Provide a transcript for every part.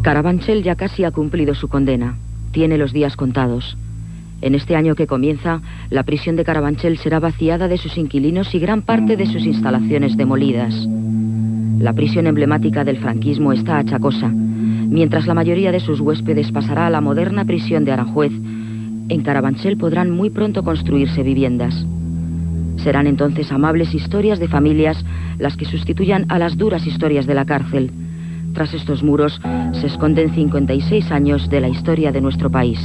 Carabanchel ya casi ha cumplido su condena. Tiene los días contados. En este año que comienza, la prisión de Carabanchel será vaciada de sus inquilinos y gran parte de sus instalaciones demolidas. La prisión emblemática del franquismo está achacosa, mientras la mayoría de sus huéspedes pasará a la moderna prisión de Aranjuez. En Carabanchel podrán muy pronto construirse viviendas. Serán entonces amables historias de familias las que sustituyan a las duras historias de la cárcel. Tras estos muros se esconden 56 años de la historia de nuestro país.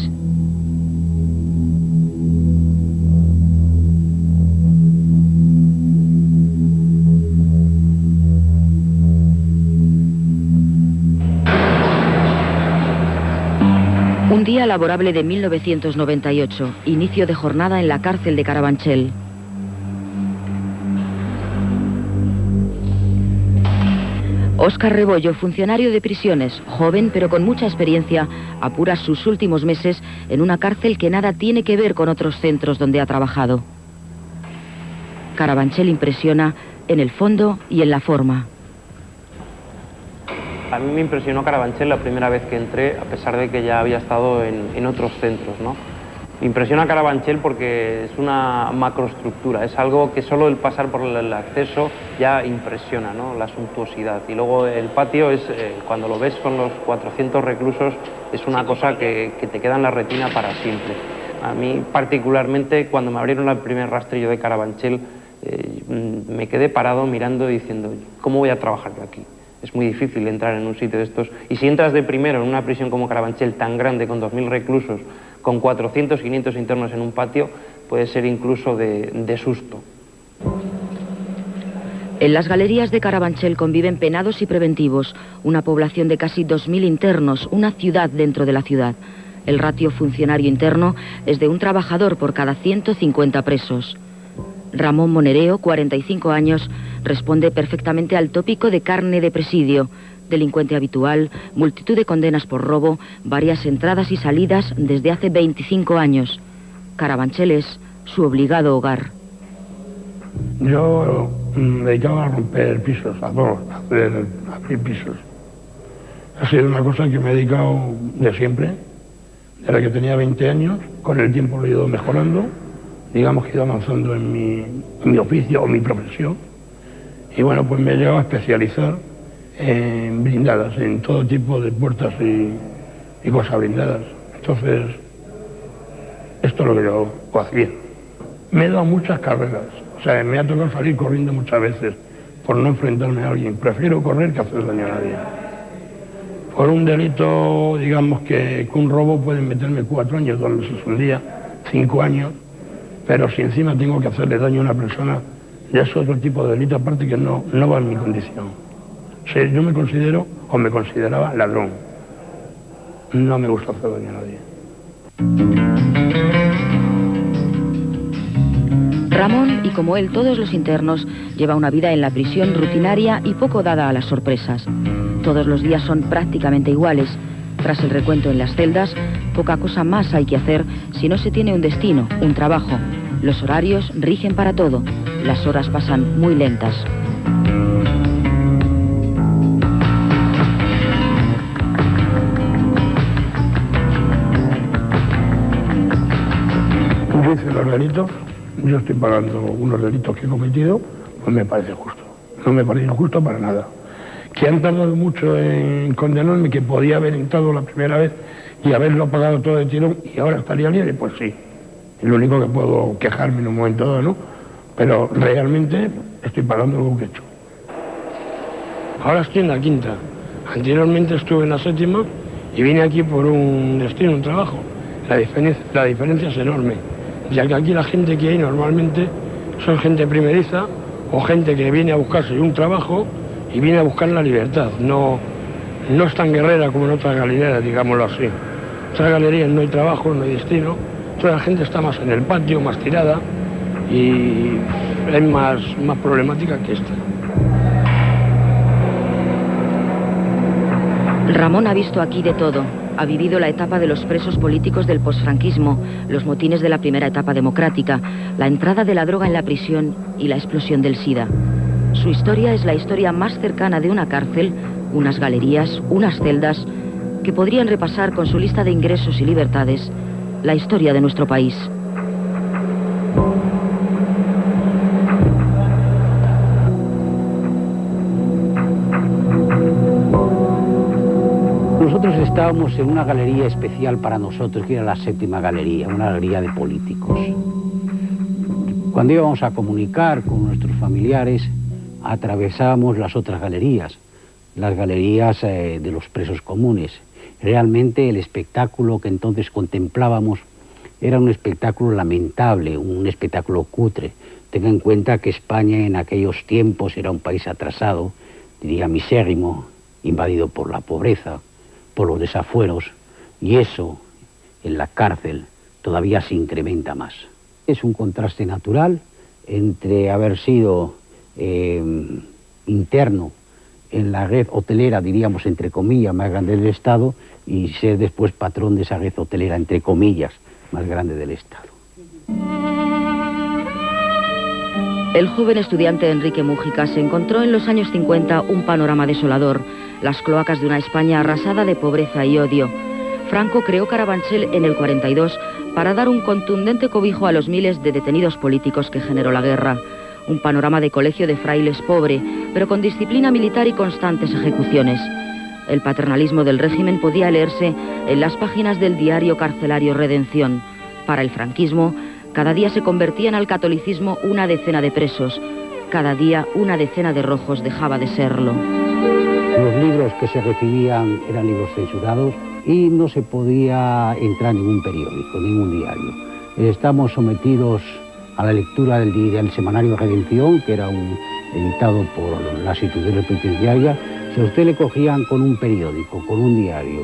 Un día laborable de 1998, inicio de jornada en la cárcel de Carabanchel. Óscar Rebollo, funcionario de prisiones, joven pero con mucha experiencia, apura sus últimos meses en una cárcel que nada tiene que ver con otros centros donde ha trabajado. Carabanchel impresiona en el fondo y en la forma. A mí me impresionó Carabanchel la primera vez que entré, a pesar de que ya había estado en otros centros, ¿no? Me impresiona Carabanchel porque es una macroestructura, es algo que solo el pasar por el acceso ya impresiona, ¿no? La suntuosidad. Y luego el patio es, cuando lo ves con los 400 reclusos, es una cosa que te queda en la retina para siempre. A mí particularmente, cuando me abrieron el primer rastrillo de Carabanchel, me quedé parado mirando y diciendo, ¿cómo voy a trabajar yo aquí? Es muy difícil entrar en un sitio de estos. Y si entras de primero en una prisión como Carabanchel, tan grande, con 2000 reclusos, con 400, 500 internos en un patio, puede ser incluso de susto. En las galerías de Carabanchel conviven penados y preventivos, una población de casi 2000 internos, una ciudad dentro de la ciudad. El ratio funcionario interno es de un trabajador por cada 150 presos. Ramón Monereo, 45 años, responde perfectamente al tópico de carne de presidio. Delincuente habitual, multitud de condenas por robo, varias entradas y salidas desde hace 25 años. Carabanchel es su obligado hogar. Yo me dedicaba a romper pisos, a abrir pisos. Ha sido una cosa que me he dedicado de siempre, desde que tenía 20 años. Con el tiempo lo he ido mejorando, digamos que he ido avanzando en mi oficio o mi profesión. Y bueno, pues me he llegado a especializar en blindadas, en todo tipo de puertas y cosas blindadas. Entonces, esto es lo que yo hacía. Me he dado muchas carreras, o sea, me ha tocado salir corriendo muchas veces por no enfrentarme a alguien. Prefiero correr que hacer daño a nadie. Por un delito, digamos que con un robo pueden meterme 4 años, 2 meses un día, 5 años, pero si encima tengo que hacerle daño a una persona, ya es otro tipo de delito, aparte que no va en mi condición. O sea, yo me considero, o me consideraba, ladrón. No me gusta hacer daño a nadie. Ramón, y como él todos los internos, lleva una vida en la prisión rutinaria y poco dada a las sorpresas. Todos los días son prácticamente iguales. Tras el recuento en las celdas, poca cosa más hay que hacer si no se tiene un destino, un trabajo. Los horarios rigen para todo. Las horas pasan muy lentas. Yo hice los delitos, yo estoy pagando unos delitos que he cometido, pues me parece justo. No me parece injusto para nada. Que han tardado mucho en condenarme, que podía haber entrado la primera vez y haberlo pagado todo de tirón y ahora estaría libre, pues sí. Es lo único que puedo quejarme en un momento dado, ¿no? Pero realmente estoy pagando lo que he hecho. Ahora estoy en la 5ª. Anteriormente estuve en la 7ª y vine aquí por un destino, un trabajo. La diferencia es enorme, ya que aquí la gente que hay normalmente son gente primeriza o gente que viene a buscarse un trabajo y viene a buscar la libertad. No es tan guerrera como en otras galerías, digámoslo así. En otras galerías no hay trabajo, no hay destino. Toda la gente está más en el patio, más tirada y es más problemática que esta. Ramón ha visto aquí de todo. Ha vivido la etapa de los presos políticos del posfranquismo, los motines de la primera etapa democrática, la entrada de la droga en la prisión y la explosión del SIDA. Su historia es la historia más cercana de una cárcel, unas galerías, unas celdas, que podrían repasar con su lista de ingresos y libertades la historia de nuestro país. Nosotros estábamos en una galería especial para nosotros, que era la Séptima Galería, una galería de políticos. Cuando íbamos a comunicar con nuestros familiares, atravesábamos las otras galerías, las galerías de los presos comunes. Realmente el espectáculo que entonces contemplábamos era un espectáculo lamentable, un espectáculo cutre. Tenga en cuenta que España en aquellos tiempos era un país atrasado, diría misérrimo, invadido por la pobreza, por los desafueros, y eso en la cárcel todavía se incrementa más. Es un contraste natural entre haber sido interno en la red hotelera, diríamos entre comillas, más grande del Estado, y ser después patrón de esa red hotelera, entre comillas, más grande del Estado. El joven estudiante Enrique Múgica se encontró en los años 50 un panorama desolador, las cloacas de una España arrasada de pobreza y odio. Franco creó Carabanchel en el 42 para dar un contundente cobijo a los miles de detenidos políticos que generó la guerra. Un panorama de colegio de frailes pobre, pero con disciplina militar y constantes ejecuciones. El paternalismo del régimen podía leerse en las páginas del diario carcelario Redención. Para el franquismo, cada día se convertían al catolicismo una decena de presos. Cada día una decena de rojos dejaba de serlo. Los libros que se recibían eran libros censurados y no se podía entrar en ningún periódico, ningún diario. Estamos sometidos a la lectura del semanario Redención, que era editado por las instituciones penitenciarias. Si a usted le cogían con un periódico, con un diario,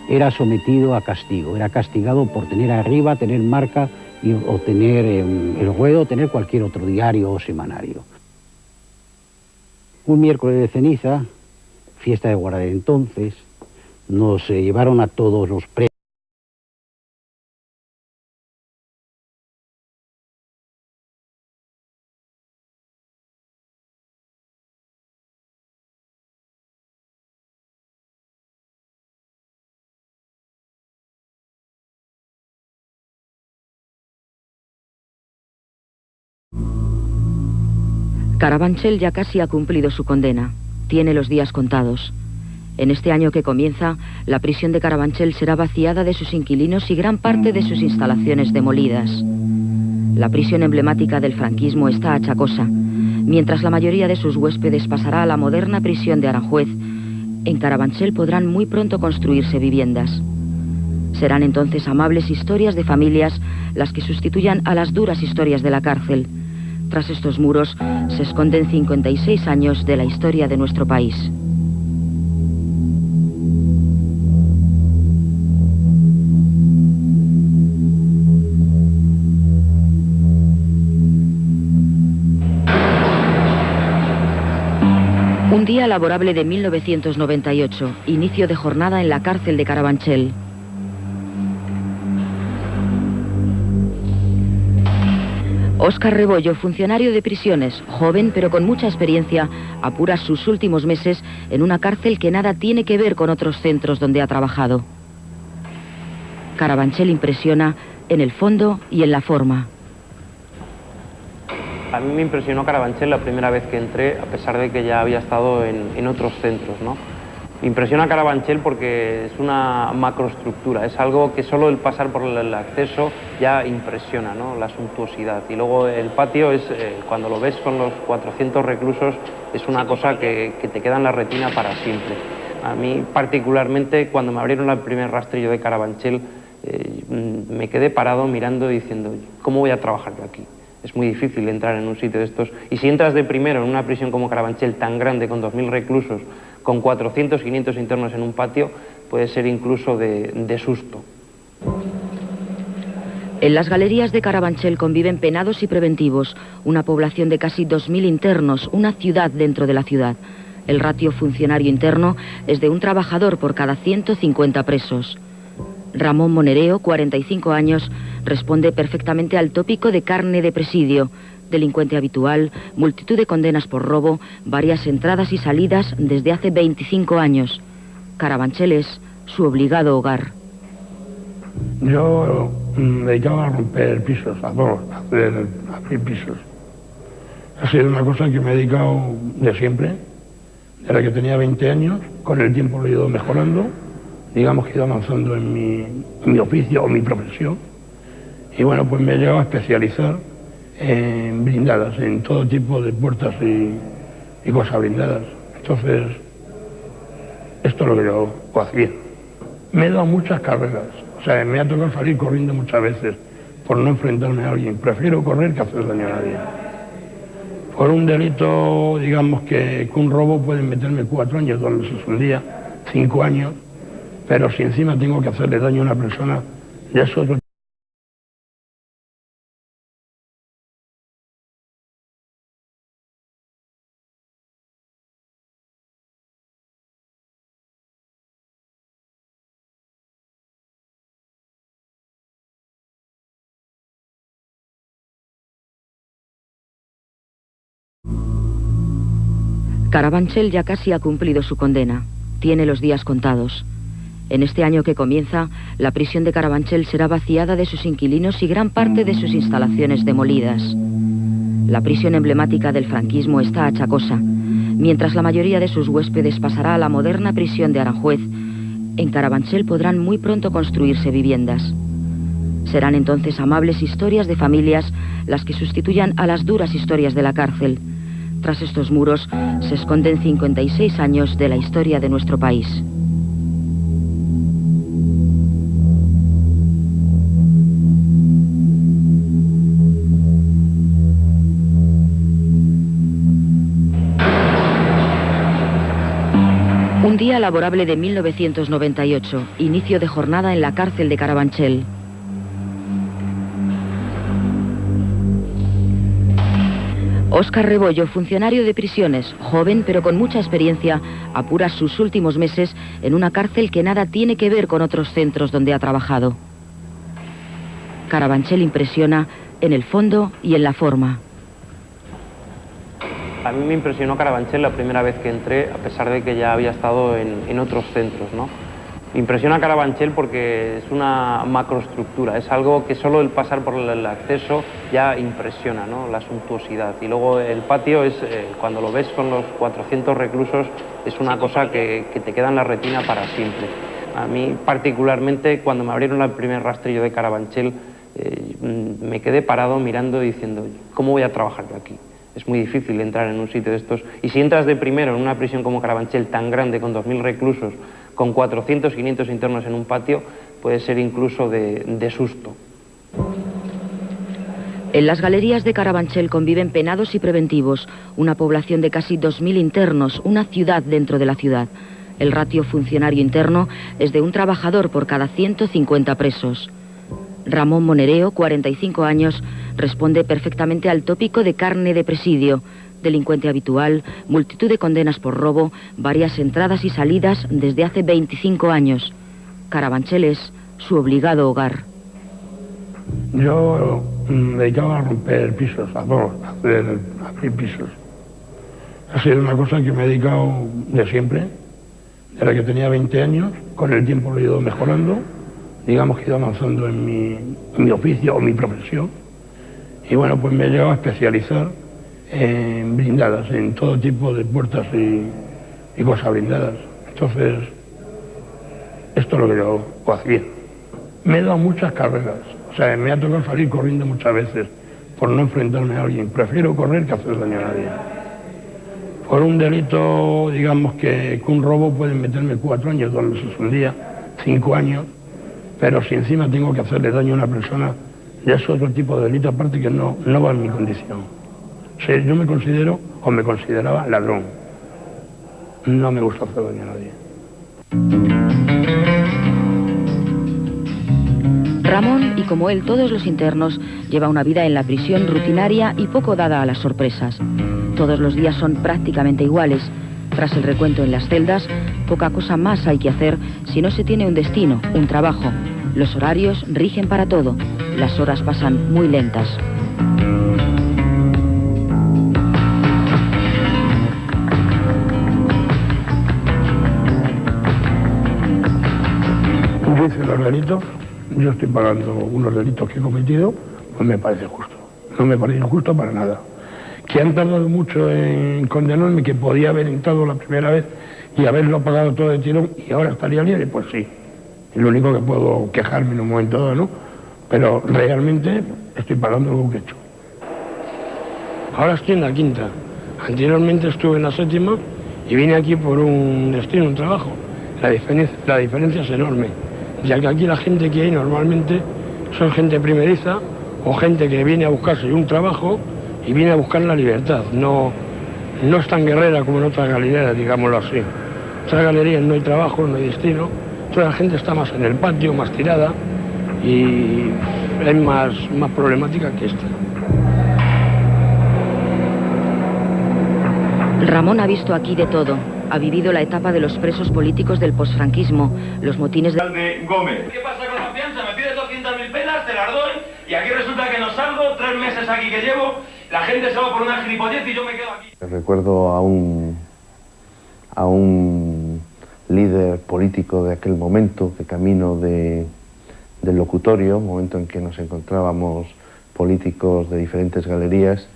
era sometido a castigo, era castigado por tener arriba, tener marca o tener el ruedo, o tener cualquier otro diario o semanario. Un miércoles de ceniza, fiesta de guardia de entonces, nos llevaron a todos los presos. Carabanchel ya casi ha cumplido su condena. Tiene los días contados. En este año que comienza, la prisión de Carabanchel será vaciada de sus inquilinos y gran parte de sus instalaciones demolidas. La prisión emblemática del franquismo está achacosa, mientras la mayoría de sus huéspedes pasará a la moderna prisión de Aranjuez. En Carabanchel podrán muy pronto construirse viviendas. Serán entonces amables historias de familias las que sustituyan a las duras historias de la cárcel. Tras estos muros se esconden 56 años de la historia de nuestro país. Un día laborable de 1998, inicio de jornada en la cárcel de Carabanchel. Óscar Rebollo, funcionario de prisiones, joven pero con mucha experiencia, apura sus últimos meses en una cárcel que nada tiene que ver con otros centros donde ha trabajado. Carabanchel impresiona en el fondo y en la forma. A mí me impresionó Carabanchel la primera vez que entré, a pesar de que ya había estado en otros centros, ¿no? Me impresiona Carabanchel porque es una macroestructura, es algo que solo el pasar por el acceso ya impresiona, ¿no? La suntuosidad. Y luego el patio es, cuando lo ves con los 400 reclusos, es una cosa que te queda en la retina para siempre. A mí particularmente, cuando me abrieron el primer rastrillo de Carabanchel, me quedé parado mirando y diciendo, ¿cómo voy a trabajar yo aquí? Es muy difícil entrar en un sitio de estos. Y si entras de primero en una prisión como Carabanchel, tan grande, con 2000 reclusos, con 400, 500 internos en un patio, puede ser incluso de susto. En las galerías de Carabanchel conviven penados y preventivos, una población de casi 2000 internos, una ciudad dentro de la ciudad. El ratio funcionario interno es de un trabajador por cada 150 presos. Ramón Monereo, 45 años, responde perfectamente al tópico de carne de presidio. Delincuente habitual, multitud de condenas por robo, varias entradas y salidas desde hace 25 años. Carabanchel es su obligado hogar. Yo me dedicaba a romper pisos, a abrir pisos. Ha sido una cosa que me he dedicado de siempre, desde que tenía 20 años. Con el tiempo lo he ido mejorando, digamos que he ido avanzando en mi oficio o mi profesión. Y bueno, pues me he llegado a especializar en blindadas, en todo tipo de puertas y cosas blindadas. Entonces, esto es lo que yo hacía. Me he dado muchas carreras, o sea, me ha tocado salir corriendo muchas veces por no enfrentarme a alguien. Prefiero correr que hacer daño a nadie. Por un delito, digamos que un robo pueden meterme 4 años, donde se un día, 5 años, pero si encima tengo que hacerle daño a una persona, ya es otro. Carabanchel ya casi ha cumplido su condena. Tiene los días contados. En este año que comienza, la prisión de Carabanchel será vaciada de sus inquilinos y gran parte de sus instalaciones demolidas. La prisión emblemática del franquismo está achacosa, mientras la mayoría de sus huéspedes pasará a la moderna prisión de Aranjuez. En Carabanchel podrán muy pronto construirse viviendas. Serán entonces amables historias de familias las que sustituyan a las duras historias de la cárcel. Tras estos muros se esconden 56 años de la historia de nuestro país. Un día laborable de 1998, inicio de jornada en la cárcel de Carabanchel. Óscar Rebollo, funcionario de prisiones, joven pero con mucha experiencia, apura sus últimos meses en una cárcel que nada tiene que ver con otros centros donde ha trabajado. Carabanchel impresiona en el fondo y en la forma. A mí me impresionó Carabanchel la primera vez que entré, a pesar de que ya había estado en otros centros, ¿no? Me impresiona Carabanchel porque es una macroestructura, es algo que solo el pasar por el acceso ya impresiona, ¿no? La suntuosidad. Y luego el patio es, cuando lo ves con los 400 reclusos, es una cosa que te queda en la retina para siempre. A mí particularmente, cuando me abrieron el primer rastrillo de Carabanchel, me quedé parado mirando y diciendo, ¿cómo voy a trabajar yo aquí? Es muy difícil entrar en un sitio de estos. Y si entras de primero en una prisión como Carabanchel, tan grande, con 2000 reclusos, con 400, 500 internos en un patio, puede ser incluso de susto. En las galerías de Carabanchel conviven penados y preventivos, una población de casi 2000 internos, una ciudad dentro de la ciudad. El ratio funcionario interno es de un trabajador por cada 150 presos. Ramón Monereo, 45 años, responde perfectamente al tópico de carne de presidio. Delincuente habitual, multitud de condenas por robo, varias entradas y salidas desde hace 25 años. Carabanchel es su obligado hogar. Yo me dedicaba a romper pisos, a abrir pisos. Ha sido una cosa que me he dedicado de siempre, desde que tenía 20 años. Con el tiempo lo he ido mejorando, digamos que he ido avanzando en mi oficio o mi profesión. Y bueno, pues me he llegado a especializar en blindadas, en todo tipo de puertas y cosas blindadas. Entonces, esto es lo que yo hacía. Me he dado muchas carreras, o sea, me ha tocado salir corriendo muchas veces por no enfrentarme a alguien. Prefiero correr que hacer daño a nadie. Por un delito, digamos que un robo pueden meterme 4 años, donde se un día, 5 años, pero si encima tengo que hacerle daño a una persona, ya es otro tipo de delito, aparte que no va en mi condición. O sea, yo me considero, o me consideraba, ladrón. No me gusta hacer daño a nadie. Ramón, y como él todos los internos, lleva una vida en la prisión rutinaria y poco dada a las sorpresas. Todos los días son prácticamente iguales. Tras el recuento en las celdas, poca cosa más hay que hacer si no se tiene un destino, un trabajo. Los horarios rigen para todo. Las horas pasan muy lentas. yo estoy pagando unos delitos que he cometido, pues me parece justo. No me parece injusto para nada. Que han tardado mucho en condenarme, que podía haber entrado la primera vez y haberlo pagado todo de tirón y ahora estaría libre, pues sí. Es lo único que puedo quejarme en un momento dado, ¿no? Pero realmente estoy pagando lo que he hecho. Ahora estoy en la quinta. Anteriormente estuve en la séptima y vine aquí por un destino, un trabajo. La diferencia es enorme, ya que aquí la gente que hay normalmente son gente primeriza o gente que viene a buscarse un trabajo y viene a buscar la libertad. No es tan guerrera como en otras galerías, digámoslo así. En otras galerías no hay trabajo, no hay destino. Toda la gente está más en el patio, más tirada y es más problemática que esta. Ramón ha visto aquí de todo. Ha vivido la etapa de los presos políticos del posfranquismo, los motines de Gómez. ¿Qué pasa con la fianza? Me pides 200.000 pelas, te las doy, y aquí resulta que no salgo, 3 meses aquí que llevo, la gente se va por una gilipollez y yo me quedo aquí. Recuerdo a un líder político de aquel momento, que camino del locutorio, momento en que nos encontrábamos políticos de diferentes galerías,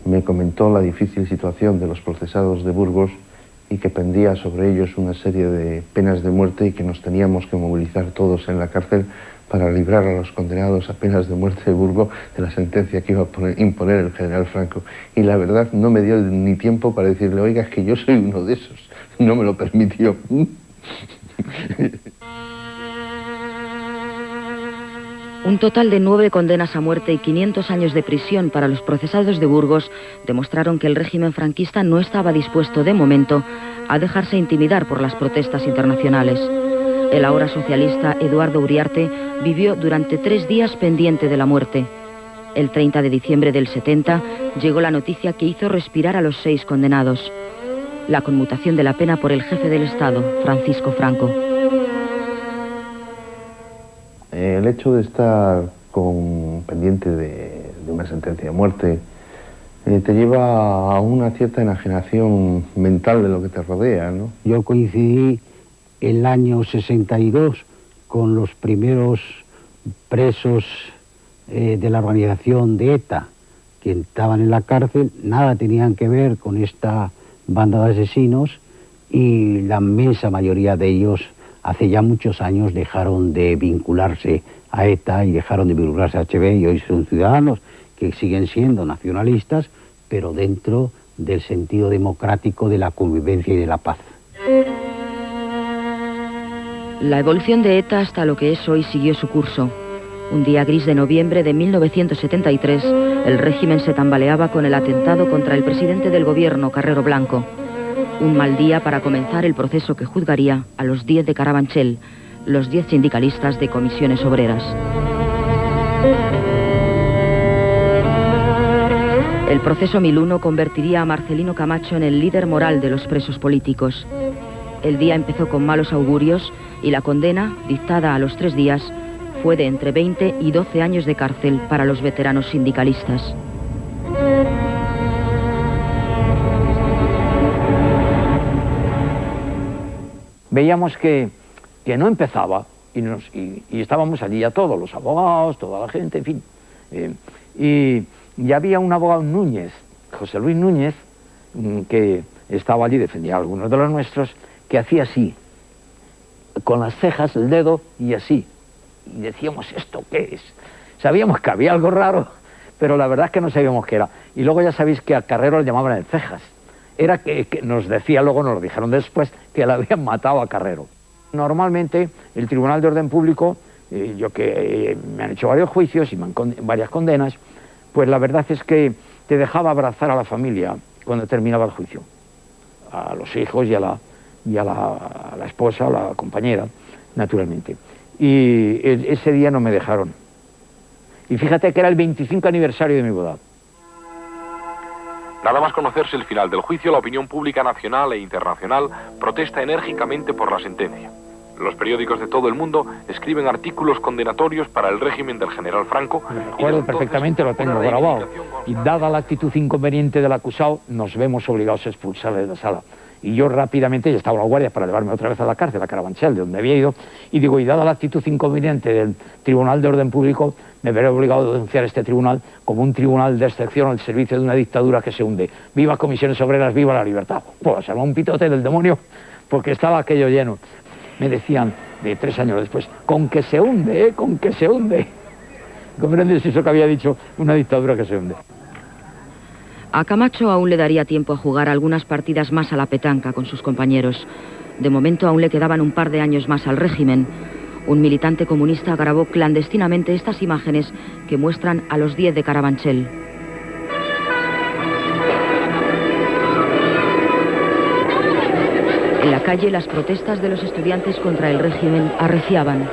me comentó la difícil situación de los procesados de Burgos y que pendía sobre ellos una serie de penas de muerte y que nos teníamos que movilizar todos en la cárcel para librar a los condenados a penas de muerte de Burgos de la sentencia que iba a imponer el general Franco. Y la verdad no me dio ni tiempo para decirle, oiga, es que yo soy uno de esos. No me lo permitió. Un total de 9 condenas a muerte y 500 años de prisión para los procesados de Burgos demostraron que el régimen franquista no estaba dispuesto de momento a dejarse intimidar por las protestas internacionales. El ahora socialista Eduardo Uriarte vivió durante 3 días pendiente de la muerte. El 30 de diciembre del 70 llegó la noticia que hizo respirar a los 6 condenados: la conmutación de la pena por el jefe del Estado, Francisco Franco. El hecho de estar pendiente de una sentencia de muerte te lleva a una cierta enajenación mental de lo que te rodea, ¿no? Yo coincidí en el año 62 con los primeros presos de la organización de ETA, que estaban en la cárcel, nada tenían que ver con esta banda de asesinos y la inmensa mayoría de ellos hace ya muchos años dejaron de vincularse a ETA y dejaron de vincularse a HB y hoy son ciudadanos que siguen siendo nacionalistas, pero dentro del sentido democrático de la convivencia y de la paz. La evolución de ETA hasta lo que es hoy siguió su curso. Un día gris de noviembre de 1973, el régimen se tambaleaba con el atentado contra el presidente del gobierno, Carrero Blanco. Un mal día para comenzar el proceso que juzgaría a los 10 de Carabanchel, los 10 sindicalistas de Comisiones Obreras. El proceso 1001 convertiría a Marcelino Camacho en el líder moral de los presos políticos. El día empezó con malos augurios y la condena, dictada a los 3 días, fue de entre 20 y 12 años de cárcel para los veteranos sindicalistas. Veíamos que no empezaba y estábamos allí ya todos, los abogados, toda la gente, en fin. Y había un abogado Núñez, José Luis Núñez, que estaba allí, defendía a algunos de los nuestros, que hacía así, con las cejas, el dedo y así. Y decíamos, ¿esto qué es? Sabíamos que había algo raro, pero la verdad es que no sabíamos qué era. Y luego ya sabéis que a Carrero le llamaban el cejas. Era que nos decía, luego nos lo dijeron después, que le habían matado a Carrero. Normalmente el Tribunal de Orden Público, yo que me han hecho varios juicios y me han varias condenas, pues la verdad es que te dejaba abrazar a la familia cuando terminaba el juicio. A los hijos y a la esposa, a la compañera, naturalmente. Y ese día no me dejaron. Y fíjate que era el 25 aniversario de mi boda. Nada más conocerse el final del juicio, la opinión pública nacional e internacional protesta enérgicamente por la sentencia. Los periódicos de todo el mundo escriben artículos condenatorios para el régimen del general Franco. Me recuerdo perfectamente, lo tengo grabado. Y dada la actitud inconveniente del acusado, nos vemos obligados a expulsarle de la sala. Y yo rápidamente, ya estaba la guardia para llevarme otra vez a la cárcel, a Carabanchel, de donde había ido, y digo, y dada la actitud inconveniente del Tribunal de Orden Público, me veré obligado a denunciar este tribunal como un tribunal de excepción al servicio de una dictadura que se hunde. ¡Viva Comisiones Obreras, viva la libertad! Pues se armó un pitote del demonio, porque estaba aquello lleno. Me decían, de 3 años después, con que se hunde, con que se hunde. ¿Comprendes eso que había dicho una dictadura que se hunde? A Camacho aún le daría tiempo a jugar algunas partidas más a la petanca con sus compañeros. De momento aún le quedaban un par de años más al régimen. Un militante comunista grabó clandestinamente estas imágenes que muestran a los 10 de Carabanchel. En la calle, las protestas de los estudiantes contra el régimen arreciaban.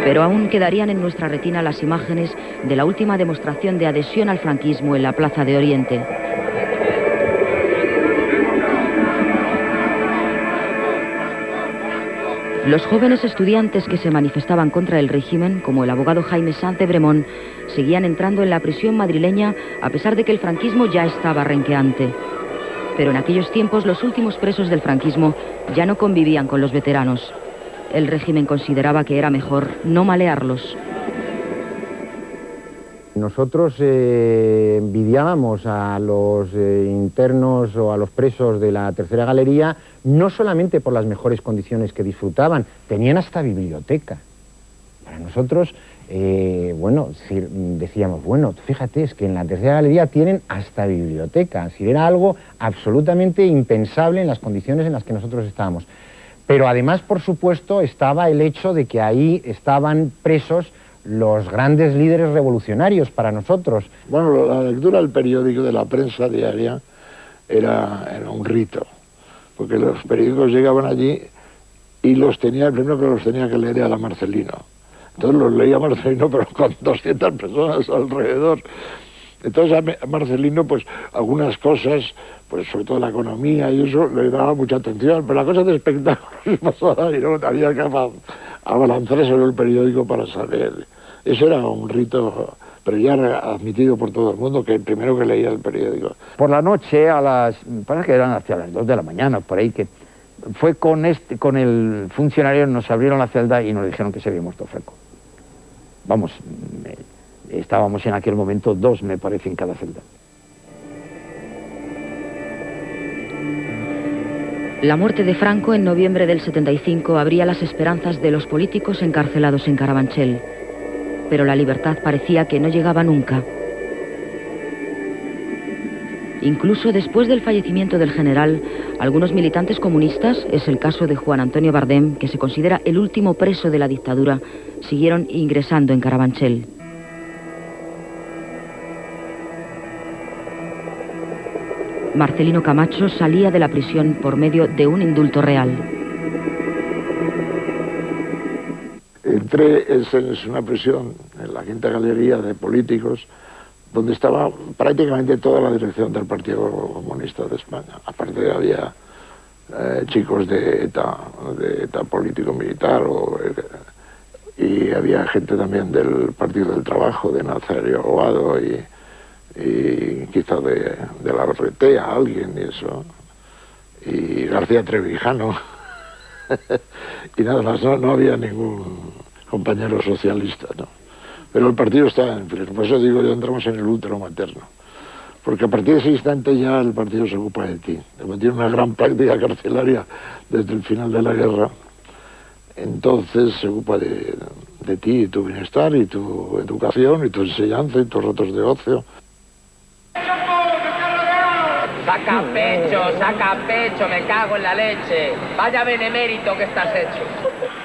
Pero aún quedarían en nuestra retina las imágenes de la última demostración de adhesión al franquismo en la Plaza de Oriente. Los jóvenes estudiantes que se manifestaban contra el régimen, como el abogado Jaime Sanz de Bremón, seguían entrando en la prisión madrileña a pesar de que el franquismo ya estaba renqueante. Pero en aquellos tiempos los últimos presos del franquismo ya no convivían con los veteranos. El régimen consideraba que era mejor no malearlos. Nosotros envidiábamos a los internos o a los presos de la Tercera Galería no solamente por las mejores condiciones que disfrutaban, tenían hasta biblioteca. Para nosotros, bueno, decíamos, bueno, fíjate, es que en la Tercera Galería tienen hasta biblioteca. Era algo absolutamente impensable en las condiciones en las que nosotros estábamos. Pero además, por supuesto, estaba el hecho de que ahí estaban presos los grandes líderes revolucionarios para nosotros. Bueno, la lectura del periódico, de la prensa diaria, era un rito, porque los periódicos llegaban allí y el primero que los tenía que leer era Marcelino. Entonces los leía Marcelino, pero con 200 personas alrededor. Entonces a Marcelino, pues, algunas cosas, pues sobre todo la economía y eso, le daba mucha atención, pero la cosa de espectáculos pasaba y no había que abalanzarse sobre el periódico para saber. Eso era un rito, pero ya admitido por todo el mundo, que el primero que leía el periódico. Por la noche, parece que eran hacia las 2 de la mañana, por ahí, que fue con el funcionario, nos abrieron la celda y nos dijeron que se había muerto Franco. Vamos, estábamos en aquel momento 2, me parece, en cada celda. La muerte de Franco en noviembre del 75 abría las esperanzas de los políticos encarcelados en Carabanchel. Pero la libertad parecía que no llegaba nunca. Incluso después del fallecimiento del general, algunos militantes comunistas, es el caso de Juan Antonio Bardem, que se considera el último preso de la dictadura, siguieron ingresando en Carabanchel. Marcelino Camacho salía de la prisión por medio de un indulto real. Entré en una prisión, en la Quinta Galería de Políticos, donde estaba prácticamente toda la dirección del Partido Comunista de España. Aparte había chicos de ETA político-militar, y había gente también del Partido del Trabajo, de Nazario Aguado, y quizá de la Orretea, alguien y eso, y García Trevijano. Y nada más, no había ningún compañero socialista, ¿no? Pero el partido estaba en pleno. Por eso digo, ya entramos en el útero materno. Porque a partir de ese instante ya el partido se ocupa de ti. Tiene una gran práctica carcelaria desde el final de la guerra. Entonces se ocupa de ti y tu bienestar y tu educación y tu enseñanza y tus ratos de ocio. Saca pecho, me cago en la leche. Vaya benemérito que estás hecho.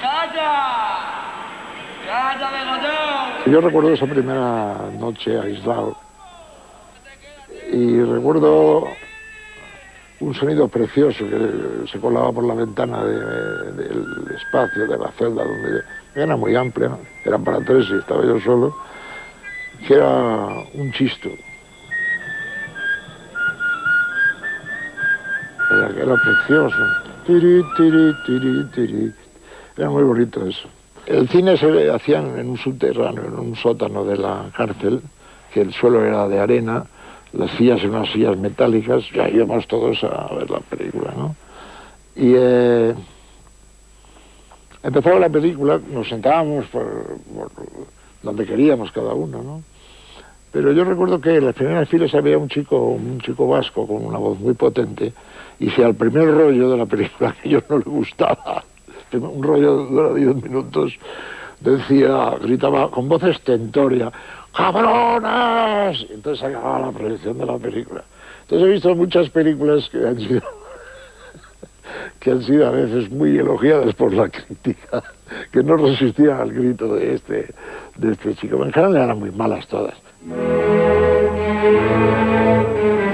¡Calla! ¡Calla, Begoñón! Yo recuerdo esa primera noche aislado y recuerdo un sonido precioso que se colaba por la ventana del espacio de la celda, donde era muy amplia, ¿no? Eran para 3 y estaba yo solo, que era un chisto. Era precioso. Tiri, tiri, tiri, tiri. Era muy bonito eso. El cine se hacía en un subterráneo, en un sótano de la cárcel, que el suelo era de arena, las sillas eran unas sillas metálicas, ya íbamos todos a ver la película, ¿no? Y empezaba la película, nos sentábamos por donde queríamos cada uno, ¿no? Pero yo recuerdo que en las primeras filas había un chico vasco con una voz muy potente, y si al primer rollo de la película que yo no le gustaba, un rollo de 10 minutos, gritaba con voz estentórea, ¡cabrones! Y entonces acababa la proyección de la película. Entonces he visto muchas películas que han sido a veces muy elogiadas por la crítica, que no resistían al grito de este chico. En general eran muy malas todas.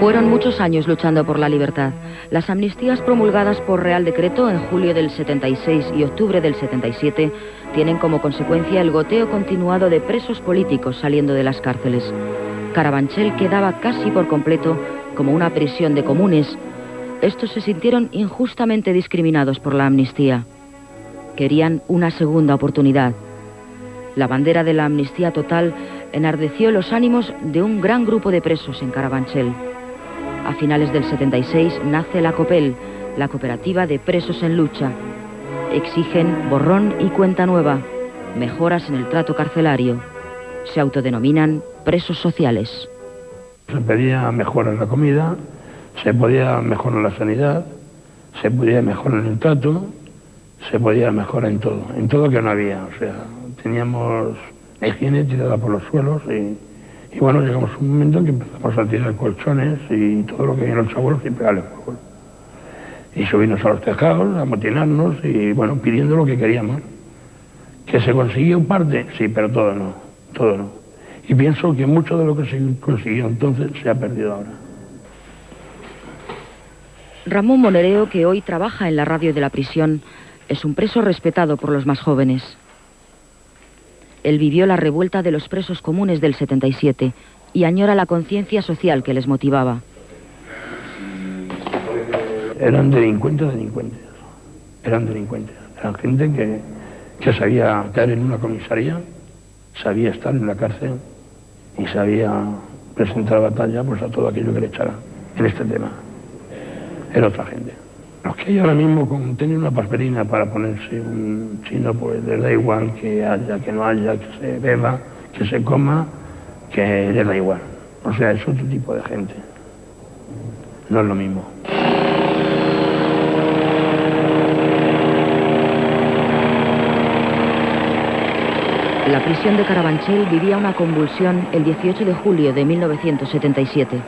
Fueron muchos años luchando por la libertad. Las amnistías promulgadas por Real Decreto en julio del 76 y octubre del 77 tienen como consecuencia el goteo continuado de presos políticos saliendo de las cárceles. Carabanchel quedaba casi por completo como una prisión de comunes. Estos se sintieron injustamente discriminados por la amnistía. Querían una segunda oportunidad. La bandera de la amnistía total enardeció los ánimos de un gran grupo de presos en Carabanchel. A finales del 76 nace la COPEL, la Cooperativa de Presos en Lucha. Exigen borrón y cuenta nueva, mejoras en el trato carcelario. Se autodenominan presos sociales. Se pedía mejora en la comida, se podía mejorar la sanidad, se podía mejorar en el trato, se podía mejorar en todo que no había. O sea, teníamos la higiene tirada por los suelos y bueno, llegamos a un momento en que empezamos a tirar colchones y todo lo que había en los abuelos y pegarle fuego. Y subirnos a los tejados, a amotinarnos y bueno, pidiendo lo que queríamos. ¿Que se consiguió parte? Sí, pero todo no. Y pienso que mucho de lo que se consiguió entonces se ha perdido ahora. Ramón Monereo, que hoy trabaja en la radio de la prisión, es un preso respetado por los más jóvenes. Él vivió la revuelta de los presos comunes del 77 y añora la conciencia social que les motivaba. Eran delincuentes. Eran gente que sabía caer en una comisaría, sabía estar en la cárcel y sabía presentar batalla pues, a todo aquello que le echara en este tema. Era otra gente. Los que hay ahora mismo con tener una pasperina para ponerse un chino, pues les da igual que haya, que no haya, que se beba, que se coma, que les da igual. O sea, es otro tipo de gente. No es lo mismo. La prisión de Carabanchel vivía una convulsión el 18 de julio de 1977.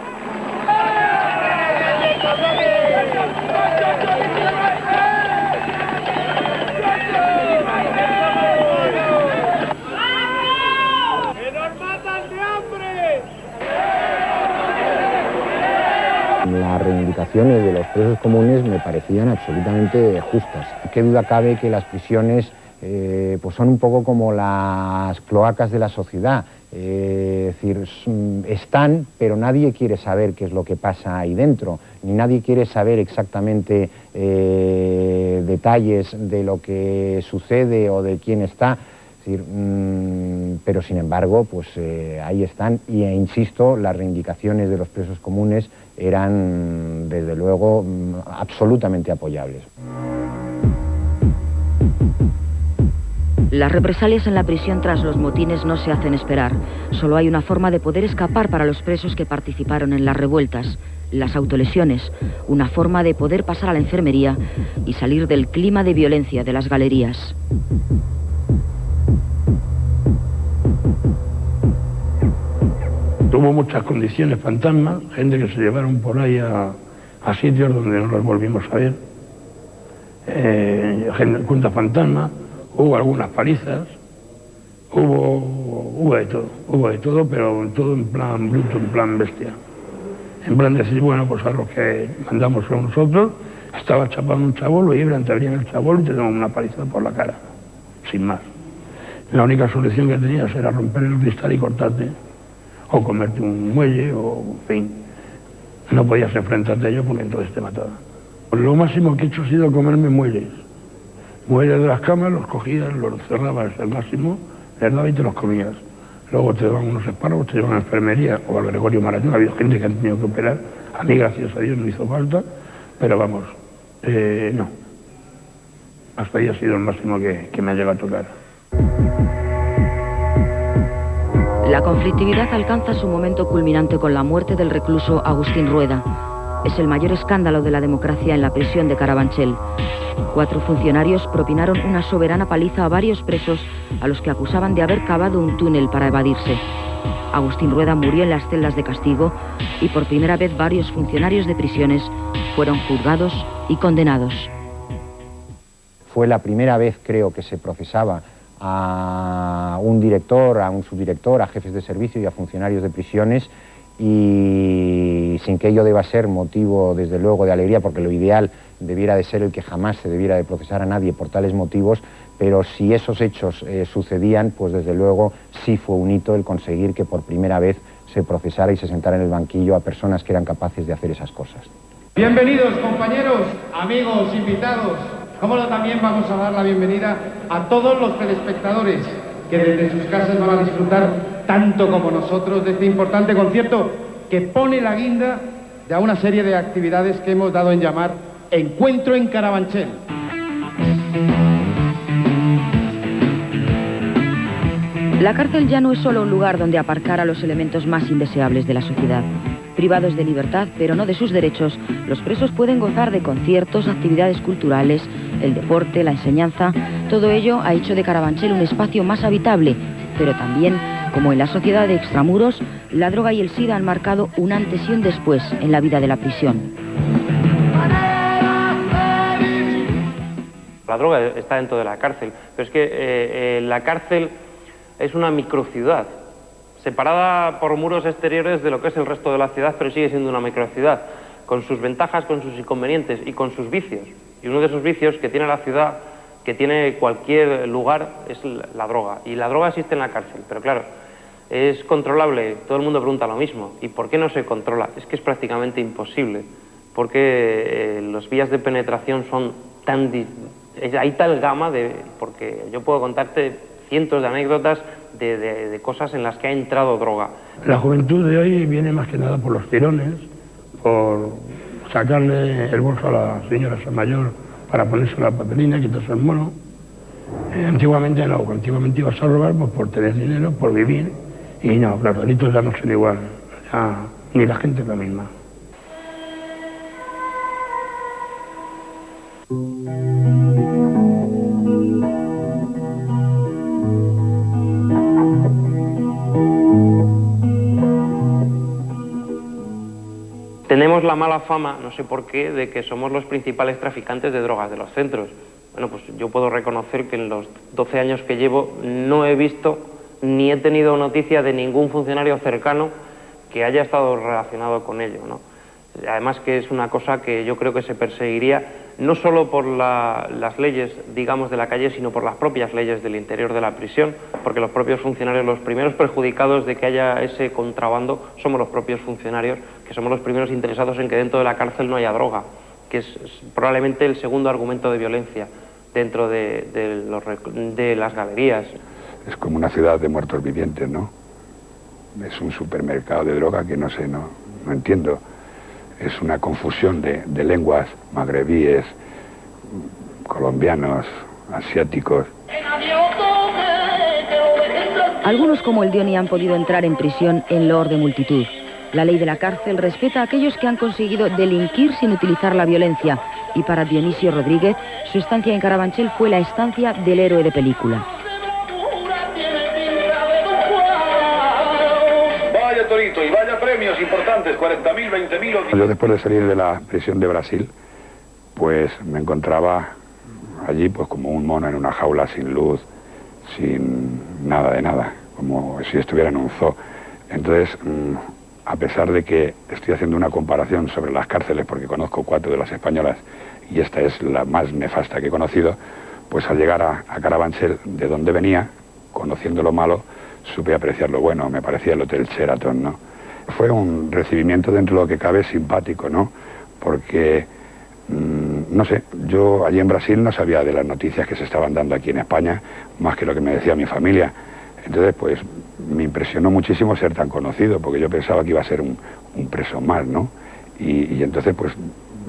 Las reivindicaciones de los presos comunes me parecían absolutamente justas. Qué duda cabe que las prisiones pues son un poco como las cloacas de la sociedad. Es decir, están, pero nadie quiere saber qué es lo que pasa ahí dentro, ni nadie quiere saber exactamente detalles de lo que sucede o de quién está. Es decir, pero sin embargo, pues ahí están, e insisto, las reivindicaciones de los presos comunes eran, desde luego, absolutamente apoyables. Las represalias en la prisión tras los motines no se hacen esperar. Solo hay una forma de poder escapar para los presos que participaron en las revueltas: las autolesiones, una forma de poder pasar a la enfermería y salir del clima de violencia de las galerías. Tuvo muchas condiciones fantasmas, gente que se llevaron por ahí a sitios donde no los volvimos a ver, juntas fantasmas. Hubo algunas palizas, hubo de todo, pero todo en plan bruto, en plan bestia. En plan decir, bueno, pues a los que mandamos son nosotros, estaba chapando un chabón, lo iban, te abrían el chabón y te daban una paliza por la cara, sin más. La única solución que tenías era romper el cristal y cortarte, o comerte un muelle, o en fin. No podías enfrentarte a ellos porque entonces te mataban. Lo máximo que he hecho ha sido comerme muelles. Muelles de las camas, los cogías, los cerrabas al máximo, les daba y te los comías. luego te llevan unos espárragos, te llevan a la enfermería o al Gregorio Marañón. Ha habido gente que han tenido que operar. A mí, gracias a Dios, no hizo falta, pero vamos, no. Hasta ahí ha sido el máximo que me ha llegado a tocar. La conflictividad alcanza su momento culminante con la muerte del recluso Agustín Rueda. Es el mayor escándalo de la democracia en la prisión de Carabanchel. 4 funcionarios propinaron una soberana paliza a varios presos a los que acusaban de haber cavado un túnel para evadirse. Agustín Rueda murió en las celdas de castigo y por primera vez varios funcionarios de prisiones fueron juzgados y condenados. Fue la primera vez, creo, que se procesaba a un director, a un subdirector, a jefes de servicio y a funcionarios de prisiones, y sin que ello deba ser motivo, desde luego, de alegría, porque lo ideal debiera de ser el que jamás se debiera de procesar a nadie por tales motivos, pero si esos hechos sucedían, pues desde luego sí fue un hito el conseguir que por primera vez se procesara y se sentara en el banquillo a personas que eran capaces de hacer esas cosas. Bienvenidos, compañeros, amigos, invitados. Como también vamos a dar la bienvenida a todos los telespectadores que desde sus casas van a disfrutar tanto como nosotros de este importante concierto que pone la guinda de una serie de actividades que hemos dado en llamar Encuentro en Carabanchel. La cárcel ya no es solo un lugar donde aparcar a los elementos más indeseables de la sociedad. Privados de libertad, pero no de sus derechos, los presos pueden gozar de conciertos, actividades culturales, el deporte, la enseñanza. Todo ello ha hecho de Carabanchel un espacio más habitable, pero también, como en la sociedad de extramuros, la droga y el SIDA han marcado un antes y un después en la vida de la prisión. La droga está dentro de la cárcel, pero es que la cárcel es una microciudad, separada por muros exteriores de lo que es el resto de la ciudad, pero sigue siendo una microciudad, con sus ventajas, con sus inconvenientes y con sus vicios. Y uno de esos vicios que tiene la ciudad, que tiene cualquier lugar, es la droga. Y la droga existe en la cárcel, pero claro, es controlable. Todo el mundo pregunta lo mismo. ¿Y por qué no se controla? Es que es prácticamente imposible, porque las vías de penetración son tan... Hay tal gama porque yo puedo contarte cientos de anécdotas de cosas en las que ha entrado droga. La juventud de hoy viene más que nada por los tirones, por sacarle el bolso a la señora mayor para ponerse la papelina y quitarse el mono. Antiguamente no, antiguamente ibas a robar pues, por tener dinero, por vivir, y no, los delitos ya no son igual, ya, ni la gente es la misma. Tenemos la mala fama, no sé por qué, de que somos los principales traficantes de drogas de los centros. Bueno, pues yo puedo reconocer que en los 12 años que llevo no he visto ni he tenido noticia de ningún funcionario cercano que haya estado relacionado con ello, ¿no? Además que es una cosa que yo creo que se perseguiría no solo por las leyes, digamos, de la calle, sino por las propias leyes del interior de la prisión, porque los propios funcionarios, los primeros perjudicados de que haya ese contrabando, somos los propios funcionarios, que somos los primeros interesados en que dentro de la cárcel no haya droga, que es probablemente el segundo argumento de violencia dentro de las galerías. Es como una ciudad de muertos vivientes, ¿no? Es un supermercado de droga que no sé, no entiendo. Es una confusión de lenguas magrebíes, colombianos, asiáticos. Algunos como el Dioni han podido entrar en prisión en loor de multitud. La ley de la cárcel respeta a aquellos que han conseguido delinquir sin utilizar la violencia. Y para Dionisio Rodríguez, su estancia en Carabanchel fue la estancia del héroe de película. Vaya torito y vaya premios importantes, 40.000, 20.000... Yo después de salir de la prisión de Brasil, pues me encontraba allí pues como un mono en una jaula sin luz, sin nada de nada, como si estuviera en un zoo. Entonces, a pesar de que estoy haciendo una comparación sobre las cárceles, porque conozco 4 de las españolas y esta es la más nefasta que he conocido, pues al llegar a Carabanchel, de donde venía, conociendo lo malo, supe apreciar lo bueno. Me parecía el Hotel Sheraton, ¿no? Fue un recibimiento dentro de lo que cabe simpático, ¿no? Porque, no sé, yo allí en Brasil no sabía de las noticias que se estaban dando aquí en España, más que lo que me decía mi familia. Entonces, pues, me impresionó muchísimo ser tan conocido, porque yo pensaba que iba a ser un preso más, ¿no? Y entonces, pues,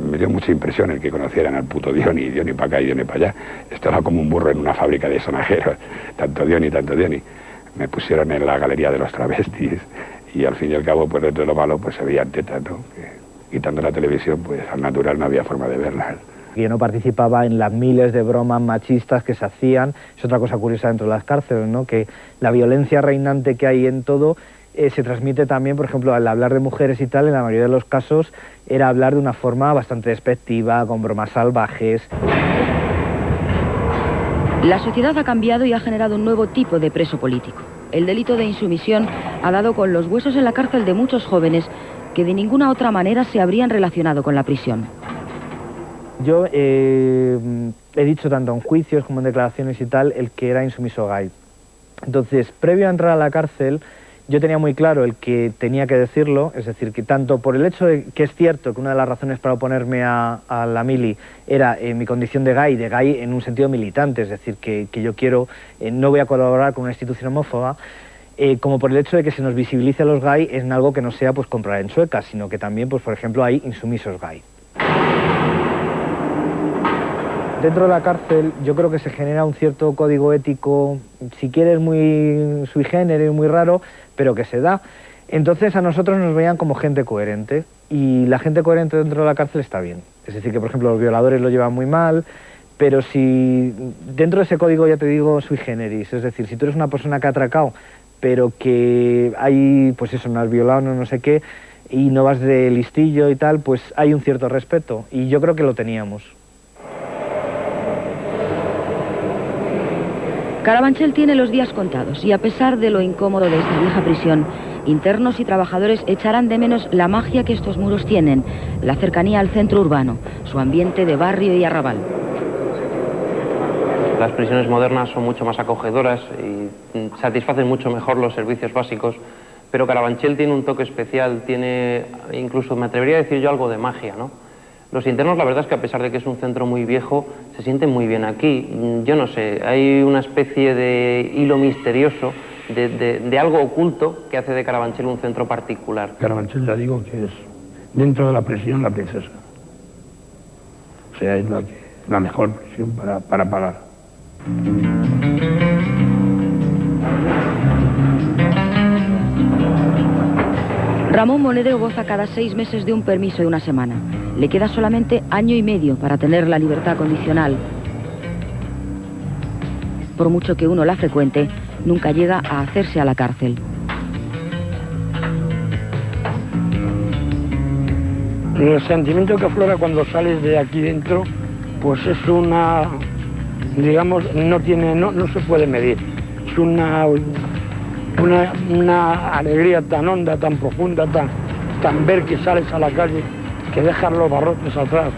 me dio mucha impresión el que conocieran al puto Dioni, Dioni para acá y Dioni para allá. Estaba como un burro en una fábrica de sonajeros, tanto Dioni, tanto Dioni. Me pusieron en la galería de los travestis y al fin y al cabo, pues dentro de lo malo, pues se veían tetas, ¿no? Que, quitando la televisión, pues al natural no había forma de verlas. Yo no participaba en las miles de bromas machistas que se hacían. Es otra cosa curiosa dentro de las cárceles, ¿no? Que la violencia reinante que hay en todo se transmite también, por ejemplo, al hablar de mujeres y tal, en la mayoría de los casos era hablar de una forma bastante despectiva, con bromas salvajes. La sociedad ha cambiado y ha generado un nuevo tipo de preso político. El delito de insumisión ha dado con los huesos en la cárcel de muchos jóvenes que de ninguna otra manera se habrían relacionado con la prisión. Yo he dicho tanto en juicios como en declaraciones y tal, el que era insumiso gay. Entonces, previo a entrar a la cárcel, yo tenía muy claro el que tenía que decirlo, es decir, que tanto por el hecho de que es cierto que una de las razones para oponerme a la mili era mi condición de gay en un sentido militante, es decir, que yo quiero, no voy a colaborar con una institución homófoba, como por el hecho de que se nos visibilice a los gay en algo que no sea pues comprar en Chueca, sino que también, pues por ejemplo, hay insumisos gay. Dentro de la cárcel yo creo que se genera un cierto código ético, si quieres muy sui generis, muy raro, pero que se da. Entonces a nosotros nos veían como gente coherente, y la gente coherente dentro de la cárcel está bien. Es decir, que por ejemplo los violadores lo llevan muy mal, pero si dentro de ese código, ya te digo, sui generis, es decir, si tú eres una persona que ha atracado, pero que hay, pues eso, no has violado, no sé qué, y no vas de listillo y tal, pues hay un cierto respeto, y yo creo que lo teníamos. Carabanchel tiene los días contados y a pesar de lo incómodo de esta vieja prisión, internos y trabajadores echarán de menos la magia que estos muros tienen, la cercanía al centro urbano, su ambiente de barrio y arrabal. Las prisiones modernas son mucho más acogedoras y satisfacen mucho mejor los servicios básicos, pero Carabanchel tiene un toque especial, tiene incluso, me atrevería a decir yo, algo de magia, ¿no? Los internos, la verdad es que a pesar de que es un centro muy viejo, se sienten muy bien aquí. Yo no sé, hay una especie de hilo misterioso, de algo oculto que hace de Carabanchel un centro particular. Carabanchel, ya digo que es, dentro de la prisión, la princesa. O sea, es la mejor prisión para pagar. Ramón Monedero goza cada 6 meses de un permiso de una semana. Le queda solamente año y medio para tener la libertad condicional. Por mucho que uno la frecuente, nunca llega a hacerse a la cárcel. El sentimiento que aflora cuando sales de aquí dentro, pues es una, digamos, no se puede medir. Es una alegría tan honda, tan profunda, tan ver que sales a la calle, que dejas los barrotes atrás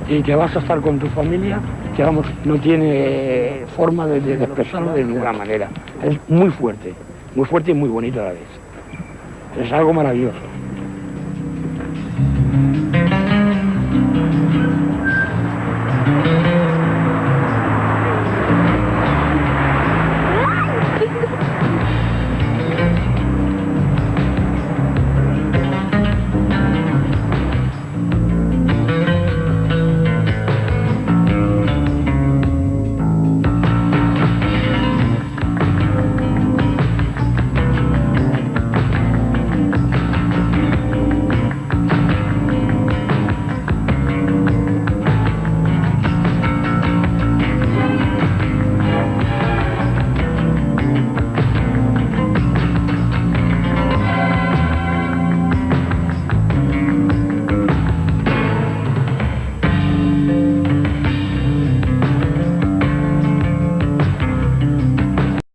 y que vas a estar con tu familia, que vamos, no tiene forma de expresarlo de ninguna manera. Es muy fuerte y muy bonito a la vez. Es algo maravilloso.